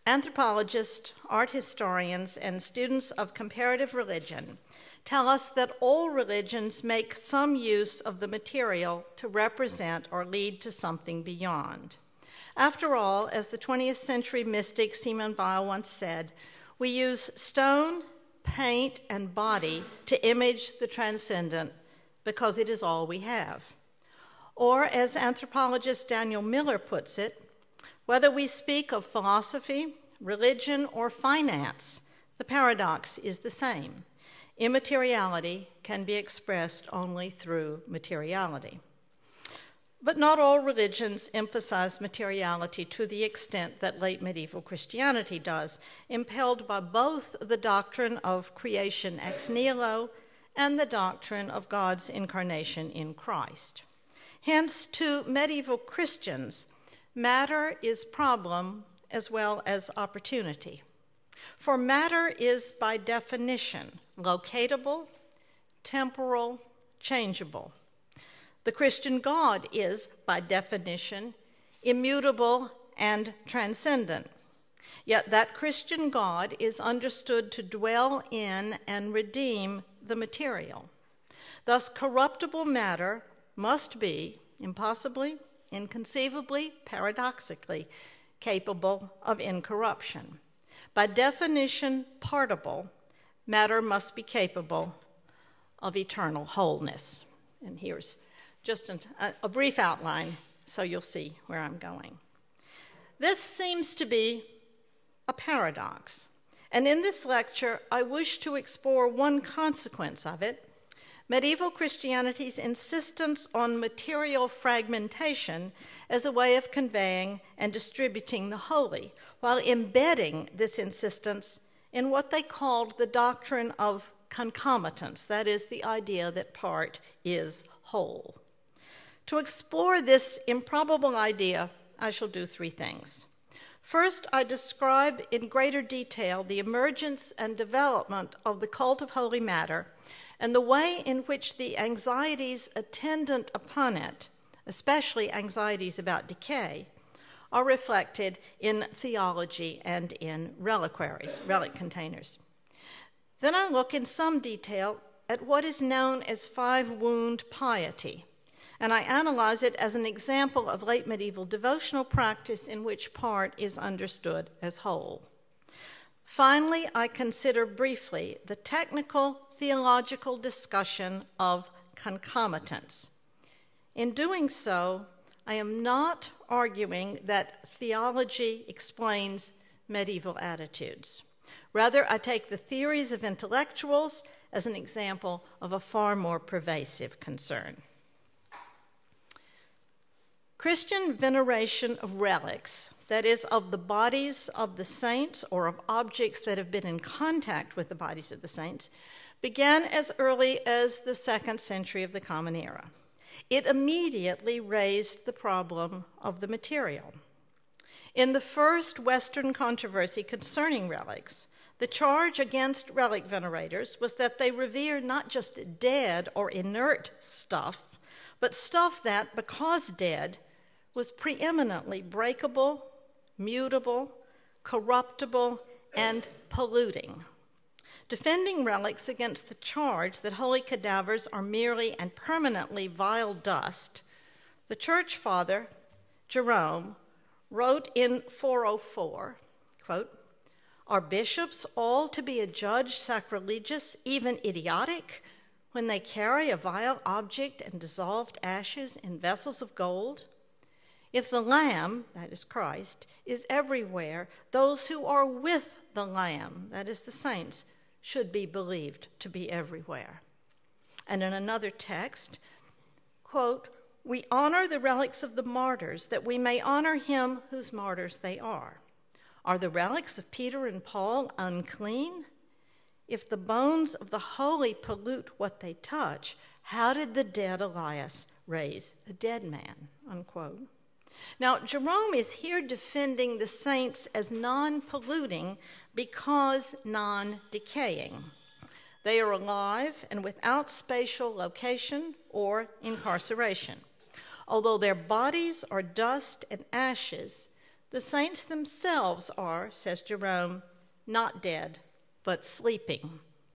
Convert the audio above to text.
Anthropologists, art historians, and students of comparative religion tell us that all religions make some use of the material to represent or lead to something beyond. After all, as the 20th century mystic Simone Weil once said, we use stone, paint, and body to image the transcendent because it is all we have. Or, as anthropologist Daniel Miller puts it, whether we speak of philosophy, religion, or finance, the paradox is the same. Immateriality can be expressed only through materiality. But not all religions emphasize materiality to the extent that late medieval Christianity does, impelled by both the doctrine of creation ex nihilo and the doctrine of God's incarnation in Christ. Hence, to medieval Christians, matter is problem as well as opportunity. For matter is by definition locatable, temporal, changeable. The Christian God is by definition immutable and transcendent. Yet that Christian God is understood to dwell in and redeem the material. Thus, corruptible matter must be, impossibly, inconceivably, paradoxically, capable of incorruption. By definition, partible, matter must be capable of eternal wholeness. And here's just a brief outline so you'll see where I'm going. This seems to be a paradox. And in this lecture, I wish to explore one consequence of it: medieval Christianity's insistence on material fragmentation as a way of conveying and distributing the holy, while embedding this insistence in what they called the doctrine of concomitance, that is, the idea that part is whole. To explore this improbable idea, I shall do three things. First, I describe in greater detail the emergence and development of the cult of holy matter and the way in which the anxieties attendant upon it, especially anxieties about decay, are reflected in theology and in reliquaries, relic containers. Then I look in some detail at what is known as five-wound piety, and I analyze it as an example of late medieval devotional practice in which part is understood as whole. Finally, I consider briefly the technical theological discussion of concomitance. In doing so, I am not arguing that theology explains medieval attitudes. Rather, I take the theories of intellectuals as an example of a far more pervasive concern. Christian veneration of relics, that is, of the bodies of the saints or of objects that have been in contact with the bodies of the saints, began as early as the 2nd century of the Common Era. It immediately raised the problem of the material. In the first Western controversy concerning relics, the charge against relic venerators was that they revered not just dead or inert stuff, but stuff that, because dead, was preeminently breakable, mutable, corruptible, and polluting. Defending relics against the charge that holy cadavers are merely and permanently vile dust, the church father, Jerome, wrote in 404, quote, "Are bishops all to be adjudged sacrilegious, even idiotic, when they carry a vile object and dissolved ashes in vessels of gold? If the Lamb, that is Christ, is everywhere, those who are with the Lamb, that is the saints, should be believed to be everywhere." And in another text, quote, "We honor the relics of the martyrs, that we may honor him whose martyrs they are. Are the relics of Peter and Paul unclean? If the bones of the holy pollute what they touch, how did the dead Elias raise a dead man?" Unquote. Now, Jerome is here defending the saints as non-polluting because non-decaying. They are alive and without spatial location or incarceration. Although their bodies are dust and ashes, The saints themselves are, says Jerome, not dead, but sleeping.